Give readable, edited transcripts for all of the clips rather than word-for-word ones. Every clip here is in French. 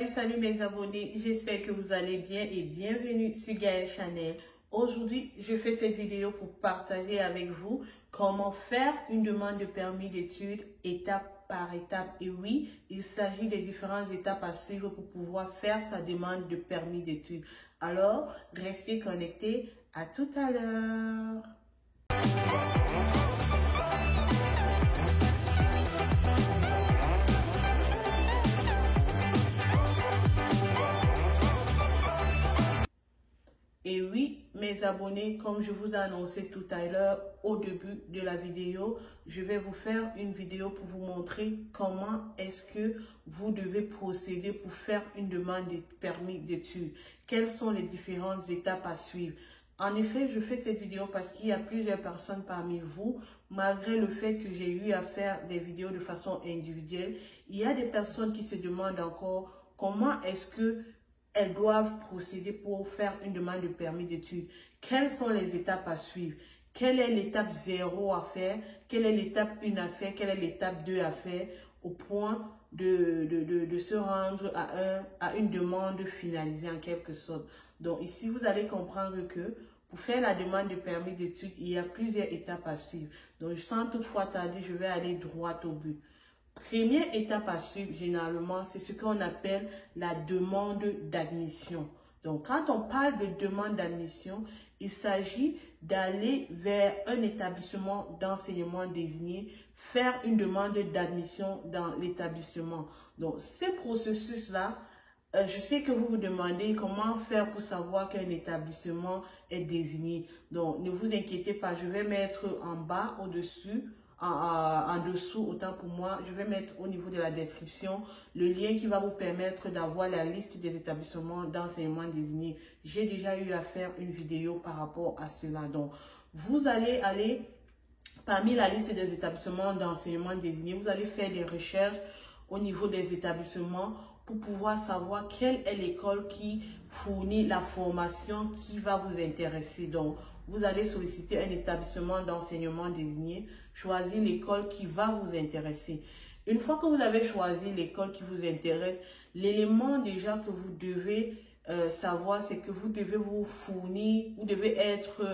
Salut mes abonnés, j'espère que vous allez bien et bienvenue sur Gaëlle Chanel. Aujourd'hui, je fais cette vidéo pour partager avec vous comment faire une demande de permis d'études étape par étape. Et oui, il s'agit des différentes étapes à suivre pour pouvoir faire sa demande de permis d'études. Alors, restez connectés, à tout à l'heure. Et oui, mes abonnés, comme je vous ai annoncé tout à l'heure au début de la vidéo, je vais vous faire une vidéo pour vous montrer comment est-ce que vous devez procéder pour faire une demande de permis d'études. Quelles sont les différentes étapes à suivre. En effet, je fais cette vidéo parce qu'il y a plusieurs personnes parmi vous, malgré le fait que j'ai eu à faire des vidéos de façon individuelle, il y a des personnes qui se demandent encore comment est-ce que elles doivent procéder pour faire une demande de permis d'études. Quelles sont les étapes à suivre? Quelle est l'étape 0 à faire? Quelle est l'étape 1 à faire? Quelle est l'étape 2 à faire? Au point de se rendre à une demande finalisée en quelque sorte. Donc ici, vous allez comprendre que pour faire la demande de permis d'études, il y a plusieurs étapes à suivre. Donc sans toutefois tarder, je vais aller droit au but. Première étape à suivre, généralement, c'est ce qu'on appelle la demande d'admission. Donc, quand on parle de demande d'admission, il s'agit d'aller vers un établissement d'enseignement désigné, faire une demande d'admission dans l'établissement. Donc, ce processus-là, je sais que vous vous demandez comment faire pour savoir qu'un établissement est désigné. Donc, ne vous inquiétez pas, je vais mettre en bas, au-dessus, en dessous, autant pour moi, je vais mettre au niveau de la description le lien qui va vous permettre d'avoir la liste des établissements d'enseignement désignés. J'ai déjà eu à faire une vidéo par rapport à cela. Donc, vous allez aller parmi la liste des établissements d'enseignement désignés, vous allez faire des recherches au niveau des établissements pour pouvoir savoir quelle est l'école qui fournit la formation qui va vous intéresser. Donc, vous allez solliciter un établissement d'enseignement désigné, choisir l'école qui va vous intéresser. Une fois que vous avez choisi l'école qui vous intéresse, l'élément déjà que vous devez savoir, c'est que vous devez vous fournir, vous devez être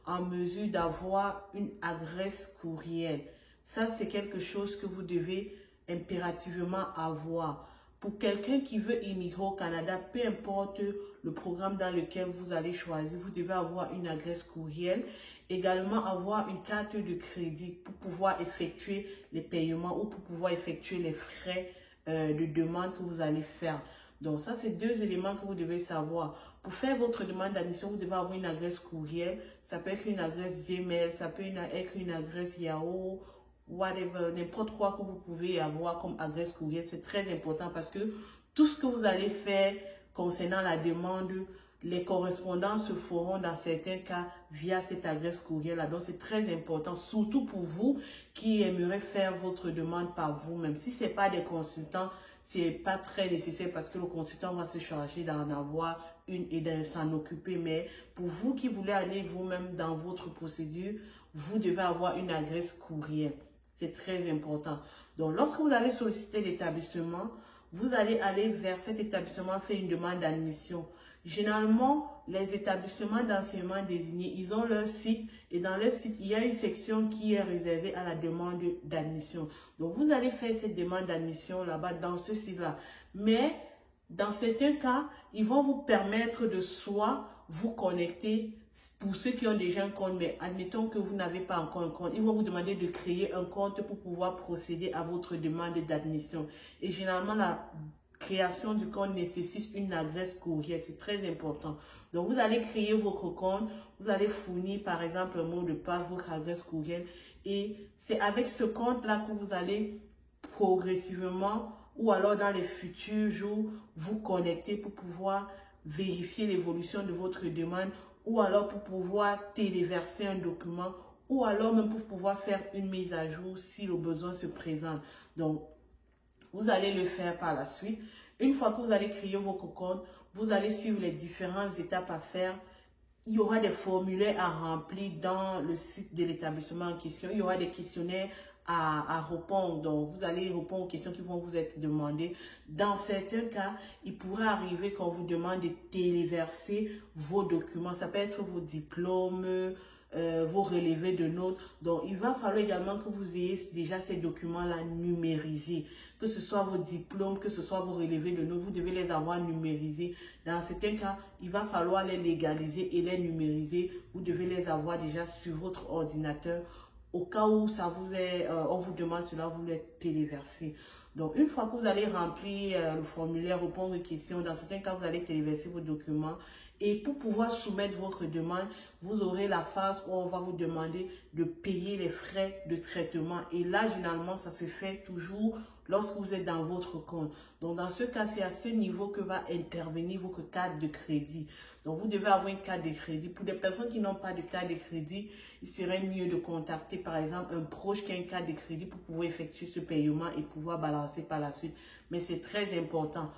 en mesure d'avoir une adresse courriel. Ça, c'est quelque chose que vous devez impérativement avoir. Pour quelqu'un qui veut immigrer au Canada, peu importe le programme dans lequel vous allez choisir, vous devez avoir une adresse courriel, également avoir une carte de crédit pour pouvoir effectuer les paiements ou pour pouvoir effectuer les frais de demande que vous allez faire. Donc ça, c'est deux éléments que vous devez savoir. Pour faire votre demande d'admission, vous devez avoir une adresse courriel. Ça peut être une adresse Gmail, ça peut être une adresse Yahoo, whatever, n'importe quoi que vous pouvez avoir comme adresse courriel. C'est très important parce que tout ce que vous allez faire concernant la demande, les correspondances se feront dans certains cas via cette adresse courriel-là. Donc, c'est très important, surtout pour vous qui aimeriez faire votre demande par vous-même. Si ce n'est pas des consultants, ce n'est pas très nécessaire parce que le consultant va se charger d'en avoir une et de s'en occuper. Mais pour vous qui voulez aller vous-même dans votre procédure, vous devez avoir une adresse courriel. C'est très important. Donc, lorsque vous allez solliciter l'établissement, vous allez aller vers cet établissement, faire une demande d'admission. Généralement, les établissements d'enseignement désignés, ils ont leur site et dans leur site, il y a une section qui est réservée à la demande d'admission. Donc, vous allez faire cette demande d'admission là-bas, dans ce site-là. Mais, dans certains cas, ils vont vous permettre de soit vous connecter. Pour ceux qui ont déjà un compte, mais admettons que vous n'avez pas encore un compte, ils vont vous demander de créer un compte pour pouvoir procéder à votre demande d'admission. Et généralement, la création du compte nécessite une adresse courriel. C'est très important. Donc, vous allez créer votre compte. Vous allez fournir, par exemple, un mot de passe, votre adresse courriel. Et c'est avec ce compte-là que vous allez progressivement ou alors dans les futurs jours vous connecter pour pouvoir vérifier l'évolution de votre demande ou alors pour pouvoir téléverser un document, ou alors même pour pouvoir faire une mise à jour si le besoin se présente. Donc, vous allez le faire par la suite. Une fois que vous allez créer votre compte, vous allez suivre les différentes étapes à faire. Il y aura des formulaires à remplir dans le site de l'établissement en question. Il y aura des questionnaires à répondre. Donc, vous allez répondre aux questions qui vont vous être demandées. Dans certains cas, il pourrait arriver qu'on vous demande de téléverser vos documents. Ça peut être vos diplômes, vos relevés de notes. Donc, il va falloir également que vous ayez déjà ces documents-là numérisés. Que ce soit vos diplômes, que ce soit vos relevés de notes, vous devez les avoir numérisés. Dans certains cas, il va falloir les légaliser et les numériser. Vous devez les avoir déjà sur votre ordinateur. Au cas où ça vous est, on vous demande cela, vous les téléversez. Donc, une fois que vous allez remplir le formulaire, répondre aux questions, dans certains cas, vous allez téléverser vos documents. Et pour pouvoir soumettre votre demande, vous aurez la phase où on va vous demander de payer les frais de traitement. Et là, généralement, ça se fait toujours lorsque vous êtes dans votre compte. Donc, dans ce cas, c'est à ce niveau que va intervenir votre carte de crédit. Donc, vous devez avoir une carte de crédit. Pour des personnes qui n'ont pas de carte de crédit, il serait mieux de contacter, par exemple, un proche qui a une carte de crédit pour pouvoir effectuer ce paiement et pouvoir balancer par la suite. Mais c'est très important.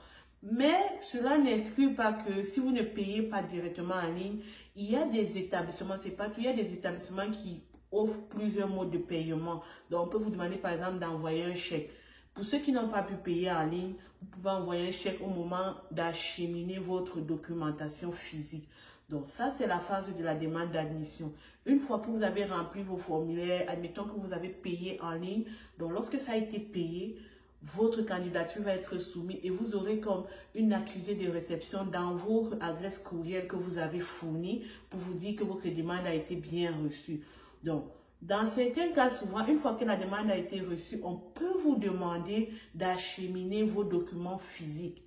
Mais cela n'exclut pas que si vous ne payez pas directement en ligne, il y a des établissements, c'est pas tout, il y a des établissements qui offrent plusieurs modes de paiement. Donc, on peut vous demander, par exemple, d'envoyer un chèque. Pour ceux qui n'ont pas pu payer en ligne, vous pouvez envoyer un chèque au moment d'acheminer votre documentation physique. Donc, ça, c'est la phase de la demande d'admission. Une fois que vous avez rempli vos formulaires, admettons que vous avez payé en ligne. Donc, lorsque ça a été payé, votre candidature va être soumise et vous aurez comme une accusée de réception dans votre adresse courriel que vous avez fournie pour vous dire que votre demande a été bien reçue. Donc, dans certains cas, souvent, une fois que la demande a été reçue, on peut vous demander d'acheminer vos documents physiques.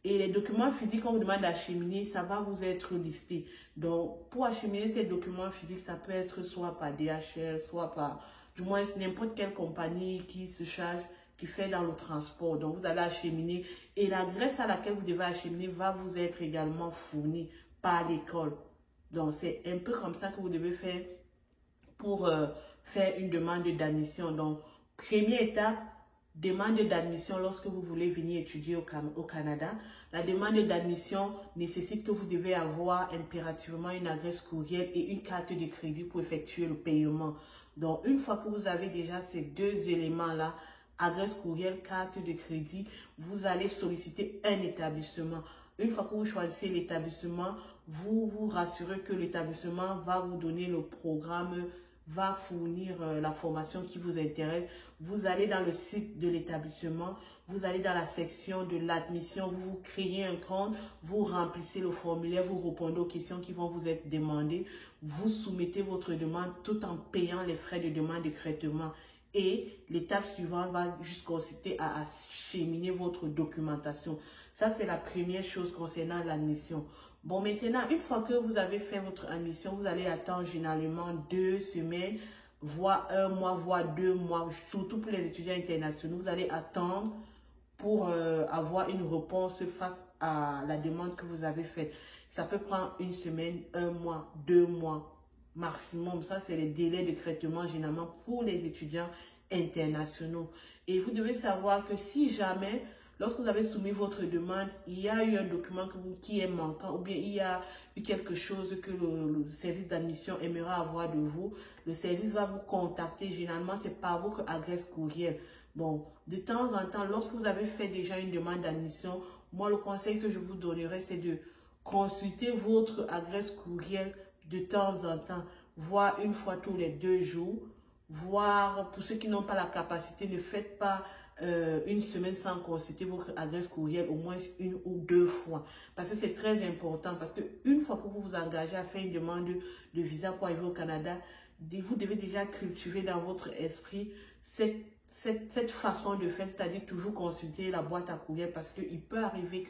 Et les documents physiques qu'on vous demande d'acheminer, ça va vous être listé. Donc, pour acheminer ces documents physiques, ça peut être soit par DHL, soit par, du moins, n'importe quelle compagnie qui se charge, qui fait dans le transport. Donc, vous allez acheminer et l'adresse à laquelle vous devez acheminer va vous être également fournie par l'école. Donc, c'est un peu comme ça que vous devez faire pour faire une demande d'admission. Donc, première étape, demande d'admission lorsque vous voulez venir étudier au Canada. La demande d'admission nécessite que vous devez avoir impérativement une adresse courriel et une carte de crédit pour effectuer le paiement. Donc, une fois que vous avez déjà ces deux éléments-là, adresse courriel, carte de crédit, vous allez solliciter un établissement. Une fois que vous choisissez l'établissement, vous vous rassurez que l'établissement va vous donner le programme, va fournir la formation qui vous intéresse. Vous allez dans le site de l'établissement, vous allez dans la section de l'admission, vous créez un compte, vous remplissez le formulaire, vous répondez aux questions qui vont vous être demandées, vous soumettez votre demande tout en payant les frais de demande de traitement. Et l'étape suivante va juste consister à acheminer votre documentation. Ça, c'est la première chose concernant l'admission. Bon, maintenant, une fois que vous avez fait votre admission, vous allez attendre généralement 2 semaines, voire 1 mois, voire 2 mois, surtout pour les étudiants internationaux. Vous allez attendre pour avoir une réponse face à la demande que vous avez faite. Ça peut prendre 1 semaine, 1 mois, 2 mois maximum. Ça, c'est les délais de traitement généralement pour les étudiants internationaux. Et vous devez savoir que si jamais, lorsque vous avez soumis votre demande, il y a eu un document qui est manquant ou bien il y a eu quelque chose que le service d'admission aimerait avoir de vous, le service va vous contacter. Généralement, c'est par votre adresse courriel. Donc, de temps en temps, lorsque vous avez fait déjà une demande d'admission, moi, le conseil que je vous donnerai, c'est de consulter votre adresse courriel de temps en temps, voire une fois tous les 2 jours, voire pour ceux qui n'ont pas la capacité, ne faites pas 1 semaine sans consulter votre adresse courriel au moins 1 ou 2 fois. Parce que c'est très important, parce que une fois que vous vous engagez à faire une demande de visa pour arriver au Canada, vous devez déjà cultiver dans votre esprit cette façon de faire, c'est-à-dire toujours consulter la boîte à courriel parce qu'il peut arriver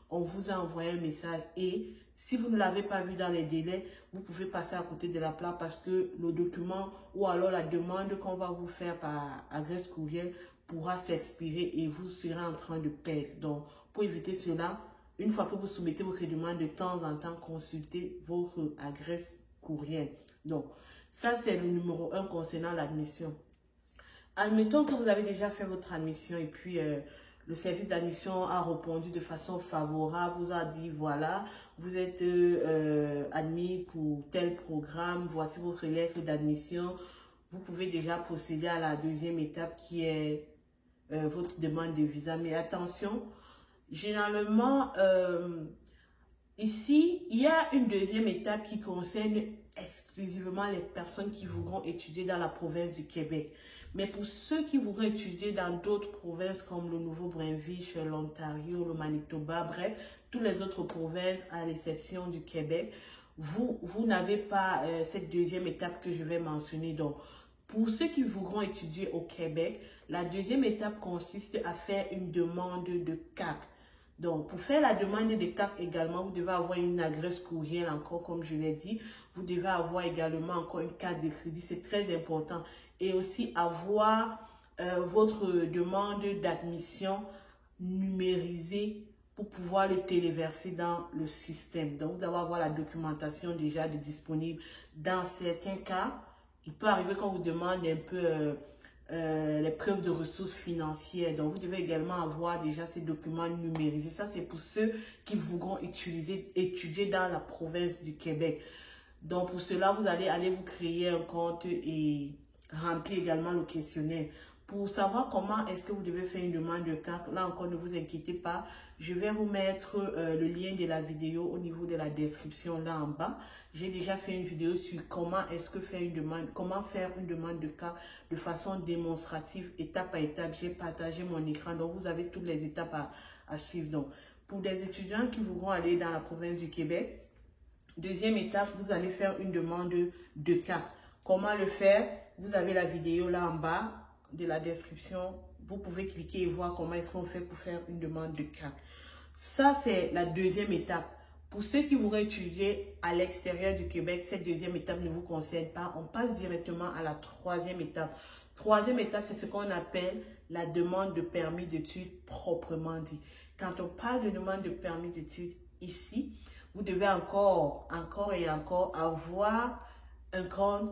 qu'on vous a envoyé un message et si vous ne l'avez pas vu dans les délais, vous pouvez passer à côté de la plaque parce que le document ou alors la demande qu'on va vous faire par adresse courriel pourra s'expirer et vous serez en train de perdre. Donc, pour éviter cela, une fois que vous soumettez votre demande, de temps en temps, consultez votre adresse courriel. Donc, ça, c'est le numéro 1 concernant l'admission. Admettons que vous avez déjà fait votre admission et puis le service d'admission a répondu de façon favorable, vous a dit voilà, vous êtes admis pour tel programme, voici votre lettre d'admission, vous pouvez déjà procéder à la deuxième étape qui est votre demande de visa. Mais attention, généralement, ici, il y a une deuxième étape qui concerne exclusivement les personnes qui voudront étudier dans la province du Québec. Mais pour ceux qui voudront étudier dans d'autres provinces comme le Nouveau-Brunswick, l'Ontario, le Manitoba, bref, toutes les autres provinces à l'exception du Québec, vous n'avez pas cette deuxième étape que je vais mentionner. Donc, pour ceux qui voudront étudier au Québec, la deuxième étape consiste à faire une demande de carte. Donc, pour faire la demande de carte également, vous devez avoir une adresse courriel encore, comme je l'ai dit. Vous devez avoir également encore une carte de crédit, c'est très important. Et aussi avoir votre demande d'admission numérisée pour pouvoir le téléverser dans le système. Donc, vous devez avoir la documentation déjà disponible. Dans certains cas, il peut arriver qu'on vous demande un peu les preuves de ressources financières. Donc, vous devez également avoir déjà ces documents numérisés. Ça, c'est pour ceux qui voudront étudier dans la province du Québec. Donc, pour cela, vous allez aller vous créer un compte et remplir également le questionnaire. Pour savoir comment est-ce que vous devez faire une demande de carte, là encore, ne vous inquiétez pas. Je vais vous mettre le lien de la vidéo au niveau de la description là en bas. J'ai déjà fait une vidéo sur comment est-ce que faire une demande, comment faire une demande de carte de façon démonstrative, étape à étape. J'ai partagé mon écran, donc vous avez toutes les étapes à suivre. Donc, pour des étudiants qui voudront aller dans la province du Québec, deuxième étape, vous allez faire une demande de carte. Comment le faire? Vous avez la vidéo là en bas de la description. Vous pouvez cliquer et voir comment est-ce qu'on fait pour faire une demande de carte. Ça, c'est la deuxième étape. Pour ceux qui voudraient étudier à l'extérieur du Québec, cette deuxième étape ne vous concerne pas. On passe directement à la troisième étape. Troisième étape, c'est ce qu'on appelle la demande de permis d'études proprement dit. Quand on parle de demande de permis d'études ici, vous devez encore avoir un compte,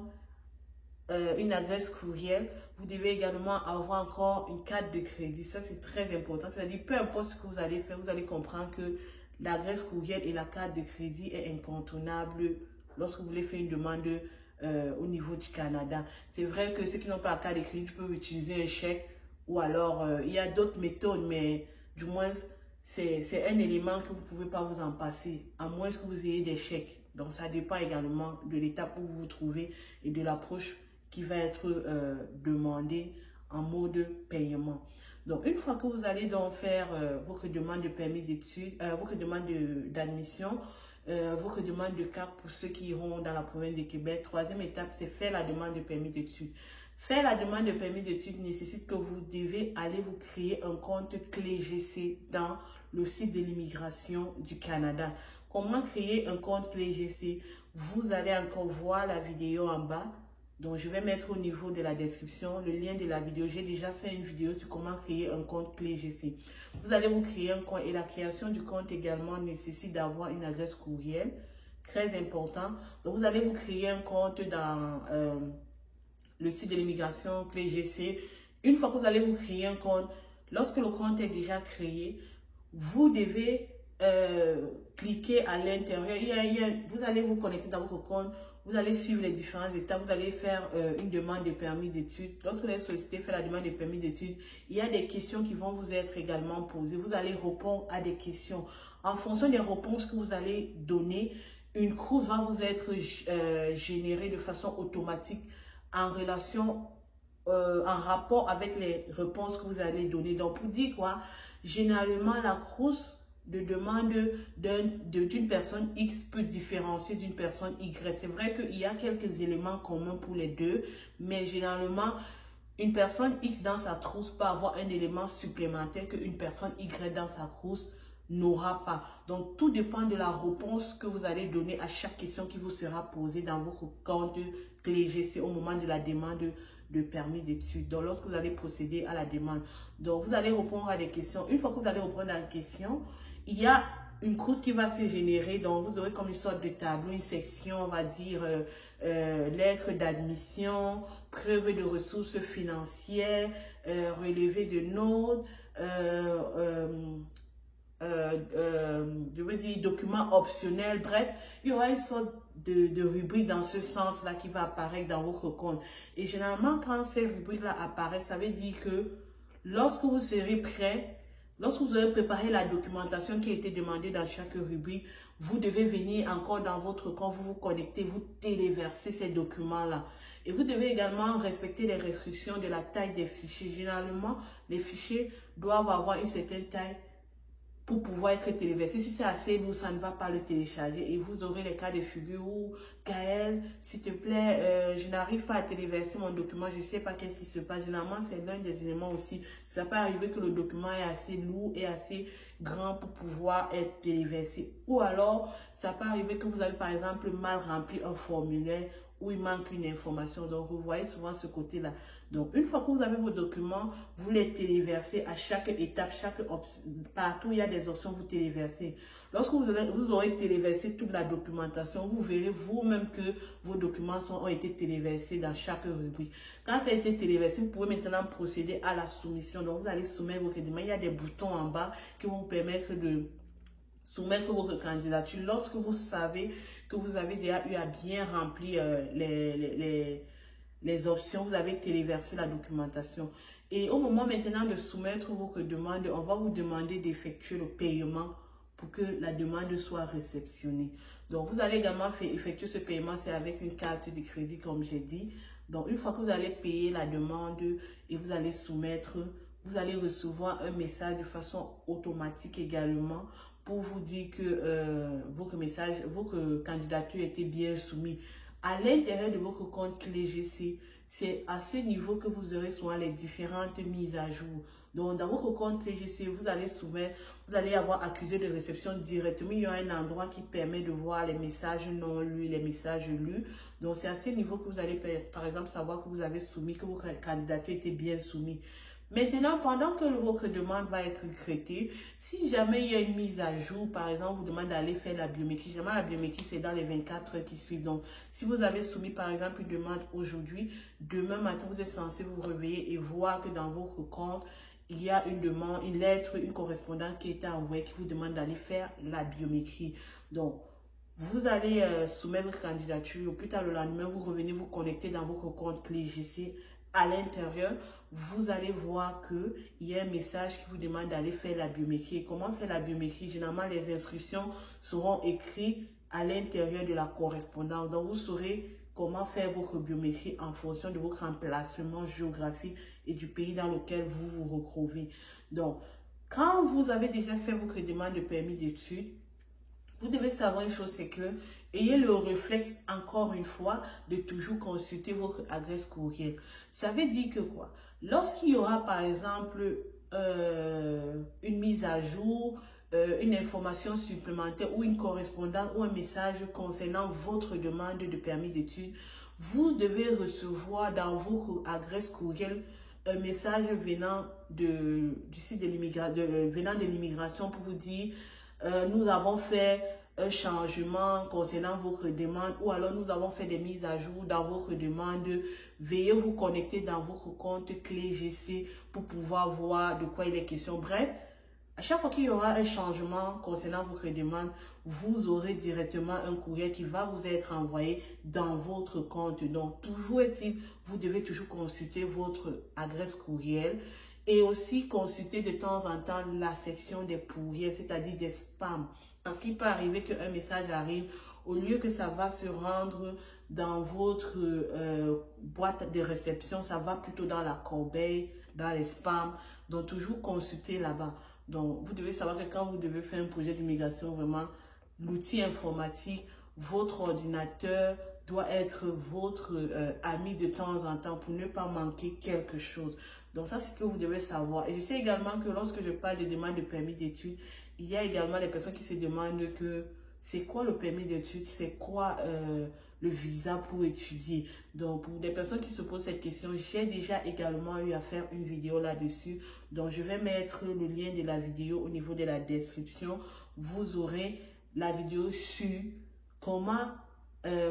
une adresse courriel. Vous devez également avoir encore une carte de crédit. Ça, c'est très important. C'est-à-dire, peu importe ce que vous allez faire, vous allez comprendre que l'adresse courriel et la carte de crédit est incontournable lorsque vous voulez faire une demande au niveau du Canada. C'est vrai que ceux qui n'ont pas la carte de crédit peuvent utiliser un chèque ou alors il y a d'autres méthodes, mais du moins, c'est un élément que vous ne pouvez pas vous en passer, à moins que vous ayez des chèques. Donc, ça dépend également de l'étape où vous vous trouvez et de l'approche qui va être demandée en mode paiement. Donc, une fois que vous allez donc faire votre demande de permis d'études, votre demande d'admission, votre demande de carte pour ceux qui iront dans la province de Québec, troisième étape, c'est faire la demande de permis d'études. Faire la demande de permis d'études nécessite que vous devez aller vous créer un compte clé GC dans le site de l'immigration du Canada. Comment créer un compte clé GC? Vous allez encore voir la vidéo en bas. Donc, je vais mettre au niveau de la description le lien de la vidéo. J'ai déjà fait une vidéo sur comment créer un compte clé GC. Vous allez vous créer un compte et la création du compte également nécessite d'avoir une adresse courriel. Très important. Donc, vous allez vous créer un compte dans le site de l'immigration clé GC. Une fois que vous allez vous créer un compte, lorsque le compte est déjà créé, vous devez cliquer à l'intérieur. Vous allez vous connecter dans votre compte. Vous allez suivre les différentes étapes. Vous allez faire une demande de permis d'études. Lorsque vous allez solliciter, faire la demande de permis d'études, il y a des questions qui vont vous être également posées. Vous allez répondre à des questions. En fonction des réponses que vous allez donner, une crouse va vous être générée de façon automatique en rapport avec les réponses que vous allez donner. Donc, pour dire quoi, généralement, la crouse de demande d'une personne X peut différencier d'une personne Y. C'est vrai qu'il y a quelques éléments communs pour les deux, mais généralement, une personne X dans sa trousse peut avoir un élément supplémentaire qu'une personne Y dans sa trousse n'aura pas. Donc, tout dépend de la réponse que vous allez donner à chaque question qui vous sera posée dans votre compte clé GC au moment de la demande de permis d'études. Donc, lorsque vous allez procéder à la demande, donc vous allez répondre à des questions. Une fois que vous allez répondre à une question, il y a une crouse qui va se générer. Donc, vous aurez comme une sorte de tableau, une section, on va dire, lettre d'admission, preuve de ressources financières, relevé de notes, de veux dire, documents optionnels. Bref, il y aura une sorte de rubrique dans ce sens-là qui va apparaître dans votre compte. Et généralement, quand ces rubriques-là apparaissent, ça veut dire que lorsque vous serez prêt, lorsque vous aurez préparé la documentation qui a été demandée dans chaque rubrique, vous devez venir encore dans votre compte, vous vous connectez, vous téléversez ces documents-là. Et vous devez également respecter les restrictions de la taille des fichiers. Généralement, les fichiers doivent avoir une certaine taille pour pouvoir être téléversé. Si c'est assez lourd, ça ne va pas le télécharger. Et vous aurez les cas de figure où, Gaël, s'il te plaît, je n'arrive pas à téléverser mon document, je ne sais pas qu'est-ce qui se passe. Généralement, c'est l'un des éléments aussi. Ça peut arriver que le document est assez lourd et assez grand pour pouvoir être téléversé. Ou alors, ça peut arriver que vous avez par exemple mal rempli un formulaire où il manque une information. Donc, vous voyez souvent ce côté-là. Donc, une fois que vous avez vos documents, vous les téléversez à chaque étape, partout où il y a des options, vous téléversez. Lorsque vous aurez téléversé toute la documentation, vous verrez vous-même que vos documents ont été téléversés dans chaque rubrique. Quand ça a été téléversé, vous pouvez maintenant procéder à la soumission. Donc, vous allez soumettre vos documents. Il y a des boutons en bas qui vont vous permettre de soumettre votre candidature lorsque vous savez que vous avez déjà eu à bien remplir les options, vous avez téléversé la documentation. Et au moment maintenant de soumettre votre demande, on va vous demander d'effectuer le paiement pour que la demande soit réceptionnée. Donc, vous allez également effectuer ce paiement, c'est avec une carte de crédit comme j'ai dit. Donc, une fois que vous allez payer la demande et vous allez soumettre, vous allez recevoir un message de façon automatique également pour vous dire que votre candidature était bien soumise. À l'intérieur de votre compte clé GC, c'est à ce niveau que vous aurez souvent les différentes mises à jour. Donc, dans votre compte clé GC, vous allez soumettre, vous allez avoir accusé de réception directement. Il y a un endroit qui permet de voir les messages non lus, les messages lus. Donc, c'est à ce niveau que vous allez, par exemple, savoir que vous avez soumis, que votre candidature était bien soumise. Maintenant, pendant que votre demande va être traitée, si jamais il y a une mise à jour, par exemple, vous demandez d'aller faire la biométrie. Généralement, la biométrie, c'est dans les 24 heures qui suivent. Donc, si vous avez soumis, par exemple, une demande aujourd'hui, demain matin, vous êtes censé vous réveiller et voir que dans votre compte, il y a une demande, une lettre, une correspondance qui a été envoyée qui vous demande d'aller faire la biométrie. Donc, vous allez soumettre votre candidature. Plus tard le lendemain, vous revenez vous connecter dans votre compte clé GC. À l'intérieur, vous allez voir qu'il y a un message qui vous demande d'aller faire la biométrie. Et comment faire la biométrie? Généralement, les instructions seront écrites à l'intérieur de la correspondance. Donc, vous saurez comment faire votre biométrie en fonction de votre emplacement géographique et du pays dans lequel vous vous retrouvez. Donc, quand vous avez déjà fait votre demande de permis d'études, vous devez savoir une chose, c'est que ayez le réflexe, encore une fois, de toujours consulter votre adresse courriel. Ça veut dire que quoi? Lorsqu'il y aura, par exemple, une mise à jour, une information supplémentaire ou une correspondance ou un message concernant votre demande de permis d'études, vous devez recevoir dans votre adresse courriel un message venant du site de l'immigration pour vous dire nous avons fait un changement concernant votre demande ou alors nous avons fait des mises à jour dans votre demande. Veuillez vous connecter dans votre compte clé GC pour pouvoir voir de quoi il est question. Bref, à chaque fois qu'il y aura un changement concernant votre demande, vous aurez directement un courriel qui va vous être envoyé dans votre compte. Donc, toujours est-il, vous devez toujours consulter votre adresse courriel et aussi consulter de temps en temps la section des courriels, c'est-à-dire des spams. Parce qu'il peut arriver qu'un message arrive, au lieu que ça va se rendre dans votre boîte de réception, ça va plutôt dans la corbeille, dans les spams. Donc, toujours consulter là-bas. Donc, vous devez savoir que quand vous devez faire un projet d'immigration, vraiment, l'outil informatique, votre ordinateur doit être votre ami de temps en temps pour ne pas manquer quelque chose. Donc, ça, c'est ce que vous devez savoir. Et je sais également que lorsque je parle de demande de permis d'études, il y a également des personnes qui se demandent que c'est quoi le permis d'études, c'est quoi le visa pour étudier. Donc, pour des personnes qui se posent cette question, j'ai déjà également eu à faire une vidéo là-dessus. Donc, je vais mettre le lien de la vidéo au niveau de la description. Vous aurez la vidéo sur comment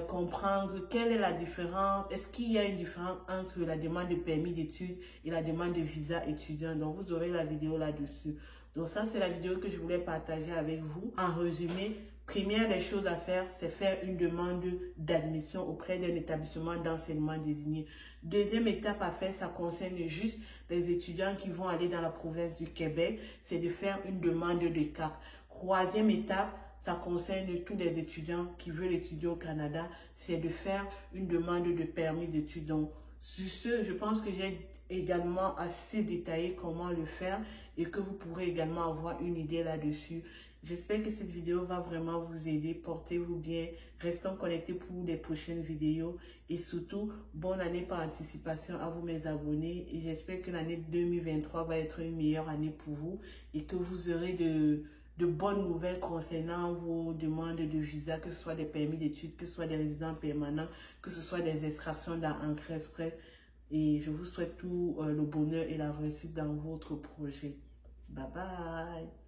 comprendre quelle est la différence, est-ce qu'il y a une différence entre la demande de permis d'études et la demande de visa étudiant. Donc, vous aurez la vidéo là-dessus. Donc ça, c'est la vidéo que je voulais partager avec vous. En résumé, première des choses à faire, c'est faire une demande d'admission auprès d'un établissement d'enseignement désigné. Deuxième étape à faire, ça concerne juste les étudiants qui vont aller dans la province du Québec, c'est de faire une demande de carte. Troisième étape, ça concerne tous les étudiants qui veulent étudier au Canada, c'est de faire une demande de permis d'études. Donc, sur ce, je pense que j'ai également assez détaillé comment le faire et que vous pourrez également avoir une idée là-dessus. J'espère que cette vidéo va vraiment vous aider. Portez-vous bien, restons connectés pour les prochaines vidéos et surtout, bonne année par anticipation à vous mes abonnés et j'espère que l'année 2023 va être une meilleure année pour vous et que vous aurez de bonnes nouvelles concernant vos demandes de visa, que ce soit des permis d'études, que ce soit des résidents permanents, que ce soit des extractions d'encre express. Et je vous souhaite tout le bonheur et la réussite dans votre projet. Bye bye!